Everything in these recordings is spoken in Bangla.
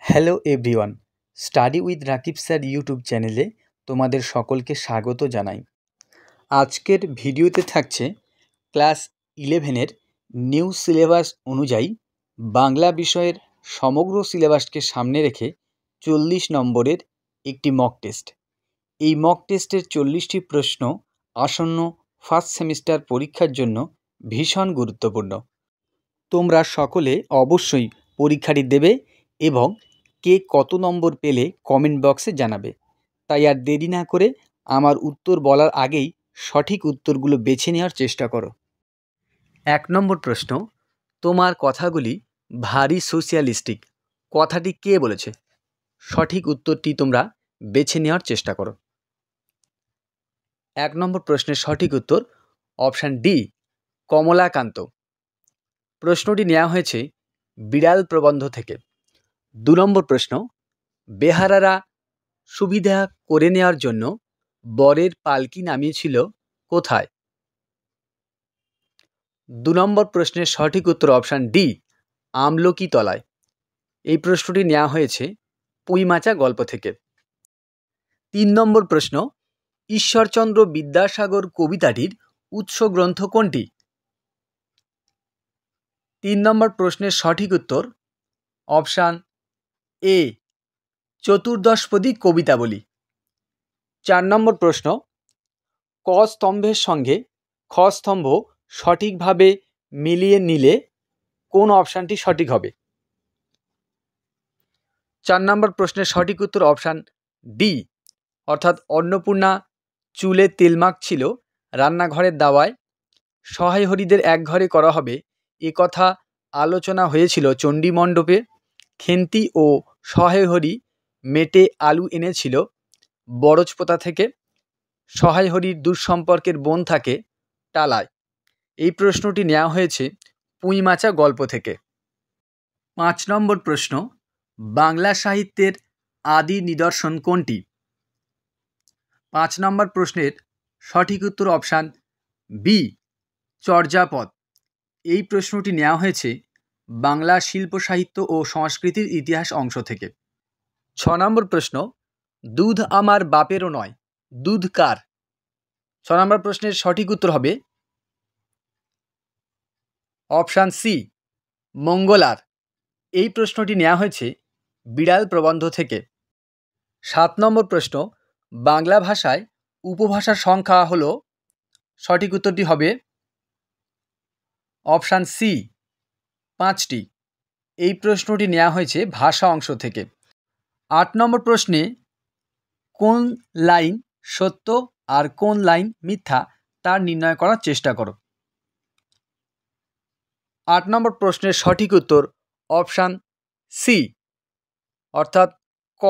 Hello everyone, study with Rakib sir YouTube চ্যানেলে তোমাদের সকলকে স্বাগত জানাই। আজকের ভিডিওতে থাকছে ক্লাস 11-এর নিউ সিলেবাস অনুযায়ী বাংলা বিষয়ের সমগ্র সিলেবাসকে সামনে রেখে 40 নম্বরের একটি মক টেস্ট। এই মক টেস্টের 40টি প্রশ্ন আসন্ন ফার্স্ট সেমিস্টার পরীক্ষার জন্য ভীষণ গুরুত্বপূর্ণ। তোমরা সকলে অবশ্যই পরীক্ষাটি দেবে এবং কে কত নম্বর পেলে কমেন্ট বক্সে জানাবে। তাই আর দেরি না করে আমার উত্তর বলার আগেই সঠিক উত্তরগুলো বেছে নেওয়ার চেষ্টা করো। 1 নম্বর প্রশ্ন, তোমার কথাগুলি ভারী সোশিয়ালিস্টিক, কথাটি কে বলেছে? সঠিক উত্তরটি তোমরা বেছে নেওয়ার চেষ্টা করো। 1 নম্বর প্রশ্নের সঠিক উত্তর অপশান ডি, কমলাকান্ত। প্রশ্নটি নেওয়া হয়েছে বিড়াল প্রবন্ধ থেকে। 2 নম্বর প্রশ্ন, বেহারারা সুবিধা করে নেওয়ার জন্য বরের পালকি নামিয়েছিল কোথায়? 2 নম্বর প্রশ্নের সঠিক উত্তর অপশান ডি, আমলকি তলায়। এই প্রশ্নটি নেওয়া হয়েছে পুঁইমাচা গল্প থেকে। 3 নম্বর প্রশ্ন, ঈশ্বরচন্দ্র বিদ্যাসাগর কবিতাটির উৎস গ্রন্থ কোনটি? 3 নম্বর প্রশ্নের সঠিক উত্তর অপশান এ, চতুর্দশপদী কবিতাবলী। 4 নম্বর প্রশ্ন, ক স্তম্ভের সঙ্গে খ স্তম্ভ সঠিকভাবে মিলিয়ে নিলে কোন অপশানটি সঠিক হবে? 4 নম্বর প্রশ্নের সঠিক উত্তর অপশান ডি, অর্থাৎ অন্নপূর্ণা চুলে তেল মাখছিল রান্নাঘরের দাওয়ায়, সহায় হরিদের এক ঘরে করা হবে এ কথা আলোচনা হয়েছিল চণ্ডীমণ্ডপে, খেন্তি ও সহায় হরি মেটে আলু এনেছিল বরজপোতা থেকে, সহায় হরির দুঃসম্পর্কের বোন থাকে টালায়। এই প্রশ্নটি নেওয়া হয়েছে পুঁইমাচা গল্প থেকে। 5 নম্বর প্রশ্ন, বাংলা সাহিত্যের আদি নিদর্শন কোনটি? 5 নম্বর প্রশ্নের সঠিক উত্তর অপশান বি, চর্যাপদ। এই প্রশ্নটি নেওয়া হয়েছে বাংলা শিল্প সাহিত্য ও সংস্কৃতির ইতিহাস অংশ থেকে। 6 নম্বর প্রশ্ন, দুধ আমার বাপেরও নয়, দুধ কার? 6 নম্বর প্রশ্নের সঠিক উত্তর হবে অপশান সি, মঙ্গলার। এই প্রশ্নটি নেওয়া হয়েছে বিড়াল প্রবন্ধ থেকে। 7 নম্বর প্রশ্ন, বাংলা ভাষায় উপভাষার সংখ্যা হলো, সঠিক উত্তরটি হবে অপশান সি, 5টি। এই প্রশ্নটি নেওয়া হয়েছে ভাষা অংশ থেকে। 8 নম্বর প্রশ্নে কোন লাইন সত্য আর কোন লাইন মিথ্যা তার নির্ণয় করার চেষ্টা করো। 8 নম্বর প্রশ্নের সঠিক উত্তর অপশান সি, অর্থাৎ ক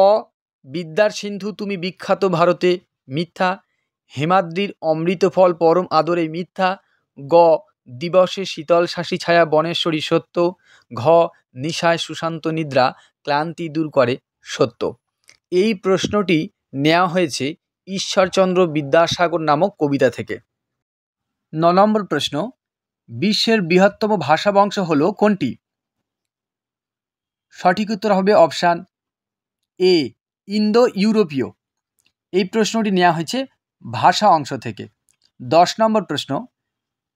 বিদ্যার সিন্ধু তুমি বিখ্যাত ভারতে মিথ্যা, হেমাদ্রির অমৃত ফল পরম আদরে মিথ্যা, গ দিবসে শীতল শাসী ছায়া বনেশ্বরী সত্য, ঘ নিশায় সুশান্ত নিদ্রা ক্লান্তি দূর করে সত্য। এই প্রশ্নটি নেওয়া হয়েছে ঈশ্বরচন্দ্র বিদ্যাসাগর নামক কবিতা থেকে। 9 নম্বর প্রশ্ন, বিশ্বের বৃহত্তম ভাষা বংশ হল কোনটি? সঠিক উত্তর হবে অপশান এ, ইন্দো ইউরোপীয়। এই প্রশ্নটি নেওয়া হয়েছে ভাষা অংশ থেকে। 10 নম্বর প্রশ্ন,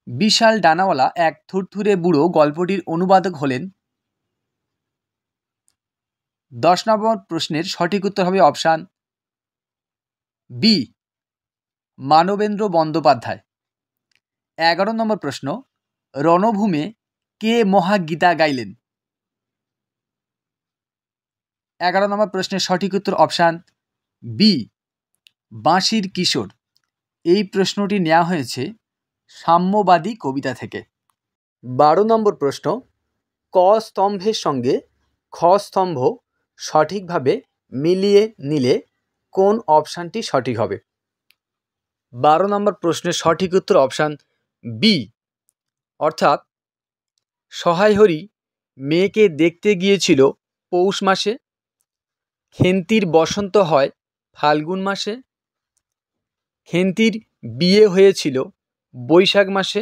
বিশাল ডানাওয়ালা এক থুরথুরে বুড়ো গল্পটির অনুবাদক হলেন? 10 নম্বর প্রশ্নের সঠিক উত্তর হবে অপশান বি, মানবেন্দ্র বন্দ্যোপাধ্যায়। 11 নম্বর প্রশ্ন, রণভূমে কে মহাগীতা গাইলেন? 11 নম্বর প্রশ্নের সঠিক উত্তর অপশান বি, বাঁশির কিশোর। এই প্রশ্নটি নেওয়া হয়েছে সাম্যবাদী কবিতা থেকে। 12 নম্বর প্রশ্ন, ক স্তম্ভের সঙ্গে খ স্তম্ভ সঠিকভাবে মিলিয়ে নিলে কোন অপশানটি সঠিক হবে? 12 নম্বর প্রশ্নের সঠিক উত্তর অপশান বি, অর্থাৎ সহায় হরি মেয়েকে দেখতে গিয়েছিল পৌষ মাসে, খেন্তির বসন্ত হয় ফাল্গুন মাসে, খেন্তির বিয়ে হয়েছিল বৈশাখ মাসে,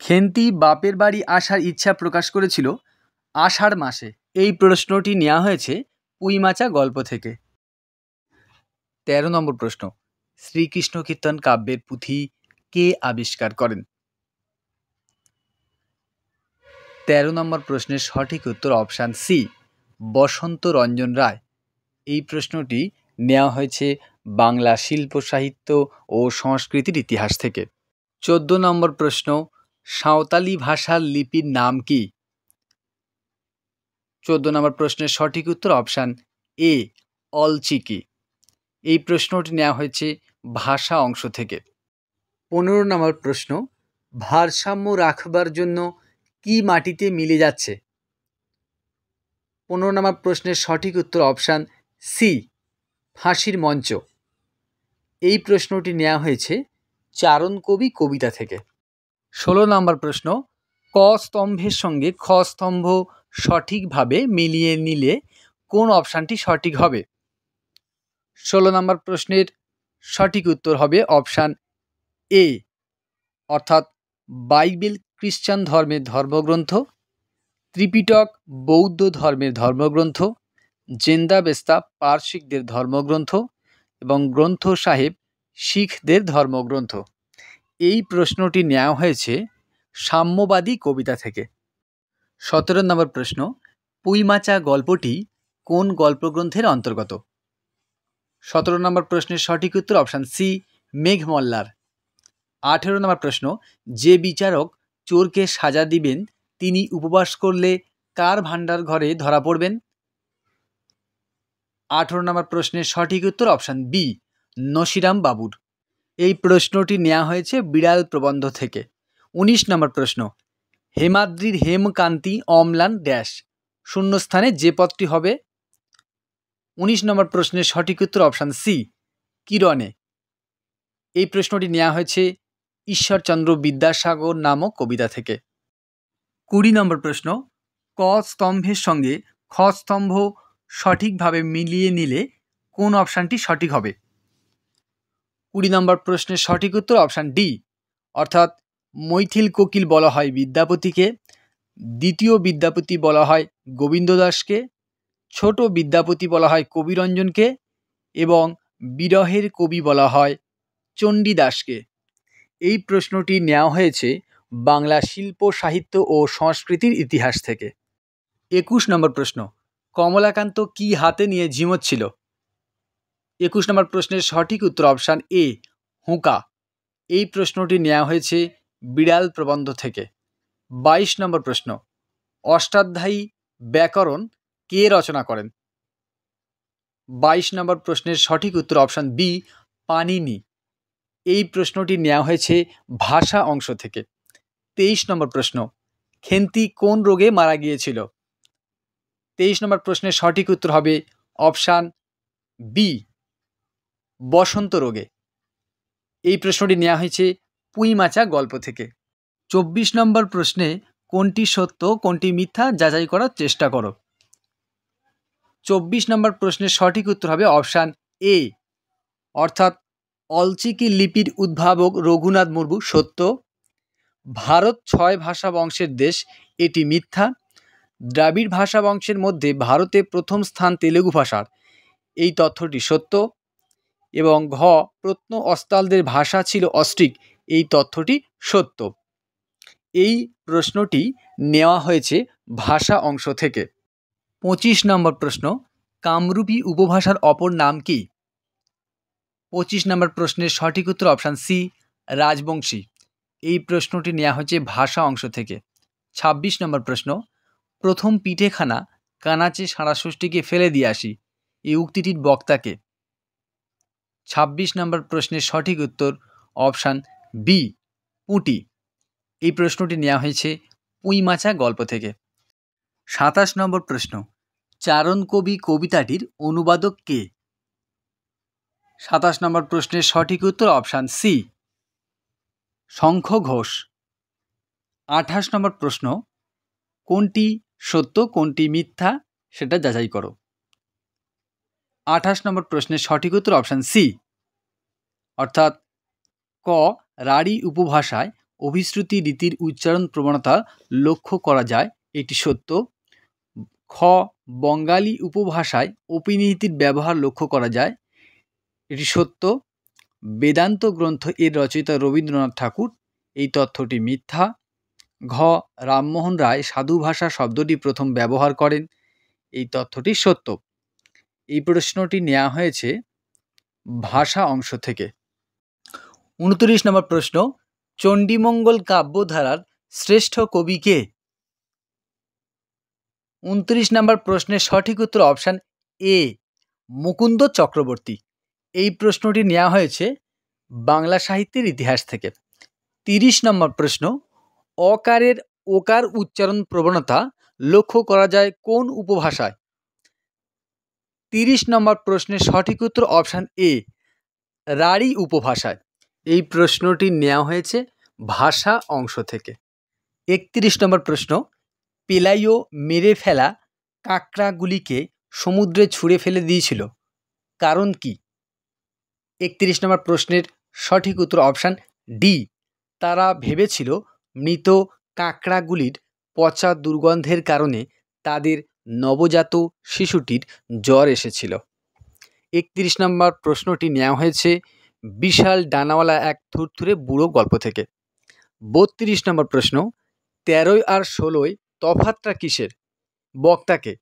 খেন্তি বাপের বাড়ি আসার ইচ্ছা প্রকাশ করেছিল আষাঢ় মাসে। এই প্রশ্নটি নেওয়া হয়েছে পুঁইমাচা গল্প থেকে। 13 নম্বর প্রশ্ন, শ্রীকৃষ্ণ কীর্তন কাব্যের পুঁথি কে আবিষ্কার করেন? 13 নম্বর প্রশ্নের সঠিক উত্তর অপশান সি, বসন্ত রঞ্জন রায়। এই প্রশ্নটি নেওয়া হয়েছে বাংলা শিল্প সাহিত্য ও সংস্কৃতির ইতিহাস থেকে। 14 নম্বর প্রশ্ন, সাঁওতালি ভাষার লিপির নাম কি? 14 নম্বর প্রশ্নের সঠিক উত্তর অপশান এ, অলচিকি। এই প্রশ্নটি নেওয়া হয়েছে ভাষা অংশ থেকে। 15 নম্বর প্রশ্ন, ভারসাম্য রাখবার জন্য কি মাটিতে মিলে যাচ্ছে? 15 নম্বর প্রশ্নের সঠিক উত্তর অপশান সি, ফাঁসির মঞ্চ। এই প্রশ্নটি নেওয়া হয়েছে চারণ কবি কবিতা থেকে। 16 নম্বর প্রশ্ন, ক স্তম্ভের সঙ্গে খ স্তম্ভ সঠিকভাবে মিলিয়ে নিলে কোন অপশানটি সঠিক হবে? 16 নম্বর প্রশ্নের সঠিক উত্তর হবে অপশান এ, অর্থাৎ বাইবেল খ্রিস্টান ধর্মের ধর্মগ্রন্থ, ত্রিপিটক বৌদ্ধ ধর্মের ধর্মগ্রন্থ, জেন্দাবেস্তা পারসিকদের ধর্মগ্রন্থ এবং গ্রন্থ সাহেব শিখদের ধর্মগ্রন্থ। এই প্রশ্নটি নেওয়া হয়েছে সাম্যবাদী কবিতা থেকে। 17 নম্বর প্রশ্ন, পুঁইমাচা গল্পটি কোন গল্পগ্রন্থের অন্তর্গত? 17 নম্বর প্রশ্নের সঠিক উত্তর অপশান সি, মেঘমল্লার। 18 নম্বর প্রশ্ন, যে বিচারক চোরকে সাজা দিবেন তিনি উপবাস করলে কার ভাণ্ডার ঘরে ধরা পড়বেন? 18 নম্বর প্রশ্নের সঠিক উত্তর অপশান বি, নসিরাম বাবুর। এই প্রশ্নটি নেওয়া হয়েছে বিড়াল প্রবন্ধ থেকে। 19 নম্বর প্রশ্ন, হেমাদ্রির হেমকান্তি অম্লান ড্যাশ, শূন্যস্থানে যে পদটি হবে? 19 নম্বর প্রশ্নের সঠিক উত্তর অপশান সি, কিরণে। এই প্রশ্নটি নেওয়া হয়েছে ঈশ্বরচন্দ্র বিদ্যাসাগর নামক কবিতা থেকে। 20 নম্বর প্রশ্ন, ক স্তম্ভের সঙ্গে খ স্তম্ভ সঠিকভাবে মিলিয়ে নিলে কোন অপশানটি সঠিক হবে? 20 নম্বর প্রশ্নের সঠিক উত্তর অপশান ডি, অর্থাৎ মৈথিল কোকিল বলা হয় বিদ্যাপতিকে, দ্বিতীয় বিদ্যাপতি বলা হয় গোবিন্দ দাসকে, ছোট বিদ্যাপতি বলা হয় কবিরঞ্জনকে এবং বিরহের কবি বলা হয় চণ্ডীদাসকে। এই প্রশ্নটি নেওয়া হয়েছে বাংলা শিল্প সাহিত্য ও সংস্কৃতির ইতিহাস থেকে। 21 নম্বর প্রশ্ন, কমলাকান্ত কি হাতে নিয়ে ঝিমোচ্ছিল? 21 নম্বর প্রশ্নের সঠিক উত্তর অপশান এ, হুঁকা। এই প্রশ্নটি নেওয়া হয়েছে বিড়াল প্রবন্ধ থেকে। 22 নম্বর প্রশ্ন, অষ্টাধ্যায়ী ব্যাকরণ কে রচনা করেন? 22 নম্বর প্রশ্নের সঠিক উত্তর অপশান বি, পাণিনি। এই প্রশ্নটি নেওয়া হয়েছে ভাষা অংশ থেকে। 23 নম্বর প্রশ্ন, খেন্তি কোন রোগে মারা গিয়েছিল? 23 নম্বর প্রশ্নের সঠিক উত্তর হবে অপশান বি, বসন্ত রোগে। এই প্রশ্নটি নেওয়া হয়েছে পুঁইমাচা গল্প থেকে। 24 নম্বর প্রশ্নে কোনটি সত্য কোনটি মিথ্যা যাচাই করার চেষ্টা করো। 24 নম্বর প্রশ্নের সঠিক উত্তর হবে অপশান এ, অর্থাৎ অলচিকি লিপির উদ্ভাবক রঘুনাথ মুর্মু সত্য। ভারত 6 ভাষা বংশের দেশ, এটি মিথ্যা। দ্রাবিড় ভাষা বংশের মধ্যে ভারতে প্রথম স্থান তেলুগু ভাষার, এই তথ্যটি সত্য। এবং ঘ, প্রত্ন অস্তালদের ভাষা ছিল অস্ট্রিক, এই তথ্যটি সত্য। এই প্রশ্নটি নেওয়া হয়েছে ভাষা অংশ থেকে। 25 নম্বর প্রশ্ন, কামরূপী উপভাষার অপর নাম কি? 25 নম্বর প্রশ্নের সঠিক উত্তর অপশান সি, রাজবংশী। এই প্রশ্নটি নেওয়া হয়েছে ভাষা অংশ থেকে। 26 নম্বর প্রশ্ন, প্রথম পিঠেখানা কানাচে সাঁড়াষষ্ঠীকে ফেলে দিয়ে আসি, এই উক্তিটির বক্তাকে? 26 নম্বর প্রশ্নের সঠিক উত্তর অপশান বি, পুঁটি। এই প্রশ্নটি নেওয়া হয়েছে পুঁইমাচা গল্প থেকে। 27 নম্বর প্রশ্ন, চারণ কবি কবিতাটির অনুবাদক কে? 27 নম্বর প্রশ্নের সঠিক উত্তর অপশান সি, শঙ্খ ঘোষ। 28 নম্বর প্রশ্ন, কোনটি সত্য কোনটি মিথ্যা সেটা যাচাই করো। 28 নম্বর প্রশ্নের সঠিক উত্তর অপশান সি, অর্থাৎ ক, রাঢ়ী উপভাষায় অভিশ্রুতি রীতির উচ্চারণ প্রবণতা লক্ষ্য করা যায়, এটি সত্য। খ বঙ্গালী উপভাষায় অপিনিহিতির ব্যবহার লক্ষ্য করা যায়, এটি সত্য। বেদান্ত গ্রন্থ এর রচয়িতা রবীন্দ্রনাথ ঠাকুর, এই তথ্যটি মিথ্যা। ঘ রামমোহন রায় সাধু ভাষা শব্দটি প্রথম ব্যবহার করেন, এই তথ্যটি সত্য। এই প্রশ্নটি নেওয়া হয়েছে ভাষা অংশ থেকে। 29 নম্বর প্রশ্ন, চণ্ডীমঙ্গল কাব্যধারার শ্রেষ্ঠ কবি কে? 29 নম্বর প্রশ্নের সঠিক উত্তর অপশান এ, মুকুন্দ চক্রবর্তী। এই প্রশ্নটি নেওয়া হয়েছে বাংলা সাহিত্যের ইতিহাস থেকে। 30 নম্বর প্রশ্ন, অকারের ওকার উচ্চারণ প্রবণতা লক্ষ্য করা যায় কোন উপভাষায়? 30 নম্বর প্রশ্নের সঠিক উত্তর অপশান এ, রাঢ়ী উপভাষায়। এই প্রশ্নটি নেওয়া হয়েছে ভাষা অংশ থেকে। 31 নম্বর প্রশ্ন, পেলাইও মেরে ফেলা কাঁকড়াগুলিকে সমুদ্রে ছুঁড়ে ফেলে দিয়েছিল, কারণ কি? 31 নম্বর প্রশ্নের সঠিক উত্তর অপশান ডি, তারা ভেবেছিল মৃত কাঁকড়াগুলির পচা দুর্গন্ধের কারণে তাদের নবজাত শিশুটির জ্বর এসেছিল। 31 নম্বর প্রশ্নটি নেওয়া হয়েছে বিশাল ডানাওয়ালা এক থুরথুরে বুড়ো গল্প থেকে। 32 নম্বর প্রশ্ন, 13 আর 16 তফাৎটা কিসের? বক্তাকে।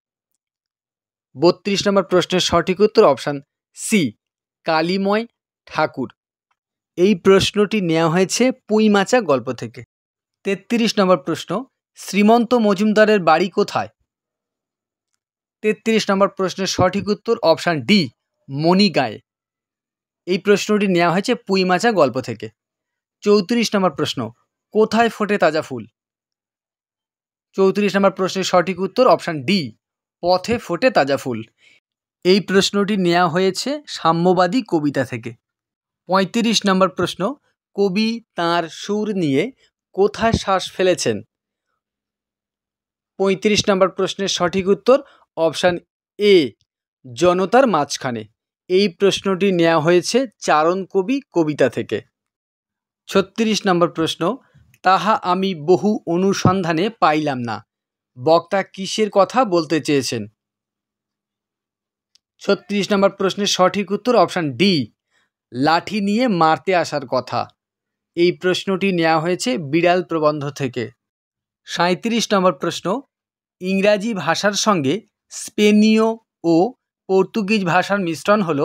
32 নম্বর প্রশ্নের সঠিক উত্তর অপশান সি, কালিময় ঠাকুর। এই প্রশ্নটি নেওয়া হয়েছে পুঁইমাচা গল্প থেকে। 33 নম্বর প্রশ্ন, শ্রীমন্ত মজুমদারের বাড়ি কোথায়? 33 নম্বর প্রশ্নের সঠিক উত্তর অপশান ডি, মণিগাঁয়ে। এই প্রশ্নটি নেওয়া হয়েছে পুঁইমাচা গল্প থেকে। 34 নম্বর প্রশ্ন, কোথায় ফোটে তাজা ফুল? 34 নম্বর প্রশ্নের সঠিক উত্তর অপশান ডি, পথে ফোটে তাজা ফুল। এই প্রশ্নটি নেওয়া হয়েছে সাম্যবাদী কবিতা থেকে। 35 নম্বর প্রশ্ন, কবি তাঁর সুর নিয়ে কোথায় শ্বাস ফেলেছেন? 35 নম্বর প্রশ্নের সঠিক উত্তর অপশান এ, জনতার মাঝখানে। এই প্রশ্নটি নেওয়া হয়েছে চারণ কবি কবিতা থেকে। 36 নম্বর প্রশ্ন, তাহা আমি বহু অনুসন্ধানে পাইলাম না, বক্তা কিসের কথা বলতে চেয়েছেন? 36 নম্বর প্রশ্নের সঠিক উত্তর অপশান ডি, লাঠি নিয়ে মারতে আসার কথা। এই প্রশ্নটি নেওয়া হয়েছে বিড়াল প্রবন্ধ থেকে। 37 নম্বর প্রশ্ন, ইংরাজি ভাষার সঙ্গে স্পেনীয় ও পর্তুগিজ ভাষার মিশ্রণ হল?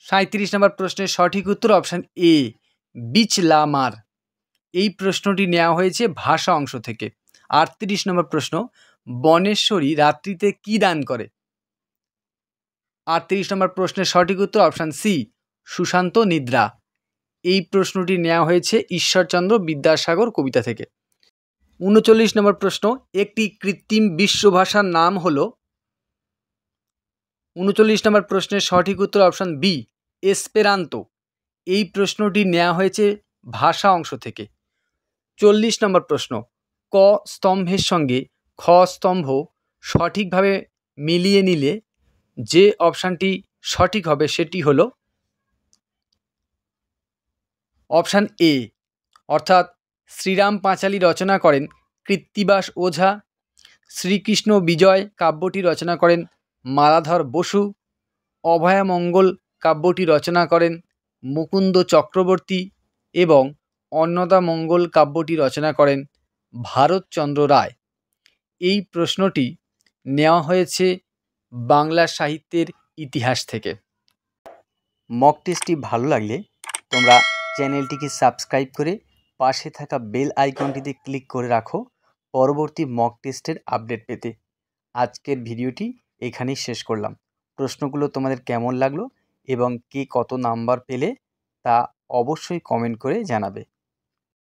37 নম্বর প্রশ্নের সঠিক উত্তর অপশান এ, বিচলামার। এই প্রশ্নটি নেওয়া হয়েছে ভাষা অংশ থেকে। 38 নম্বর প্রশ্ন, বনেশ্বরী রাত্রিতে কি দান করে? 38 নম্বর প্রশ্নের সঠিক উত্তর অপশান সি, সুশান্ত নিদ্রা। এই প্রশ্নটি নেওয়া হয়েছে ঈশ্বরচন্দ্র বিদ্যাসাগর কবিতা থেকে। 39 নম্বর প্রশ্ন, একটি কৃত্রিম বিশ্বভাষার নাম হল? 39 নম্বর প্রশ্নের সঠিক উত্তর অপশান বি, এসপেরান্তো। এই প্রশ্নটি নেওয়া হয়েছে ভাষা অংশ থেকে। 40 নম্বর প্রশ্ন, ক স্তম্ভের সঙ্গে খ স্তম্ভ সঠিকভাবে মিলিয়ে নিলে যে অপশানটি সঠিক হবে সেটি হল অপশান এ, অর্থাৎ শ্রীরাম পাঁচালী রচনা করেন কৃত্তিবাস ওঝা, শ্রীকৃষ্ণ বিজয় কাব্যটি রচনা করেন মালাধর বসু, অভয়ামঙ্গল কাব্যটি রচনা করেন মুকুন্দ চক্রবর্তী এবং অন্নদামঙ্গল কাব্যটি রচনা করেন ভারতচন্দ্র রায়। এই প্রশ্নটি নেওয়া হয়েছে বাংলা সাহিত্যের ইতিহাস থেকে। মক টেস্টটি ভালো লাগলে তোমরা চ্যানেলটিকে সাবস্ক্রাইব করে পাশে থাকা বেল আইকনটিতে ক্লিক করে রাখো পরবর্তী মক টেস্টের আপডেট পেতে। আজকের ভিডিওটি এখানেই শেষ করলাম। প্রশ্নগুলো তোমাদের কেমন লাগলো এবং কে কত নাম্বার পেলে তা অবশ্যই কমেন্ট করে জানাবে।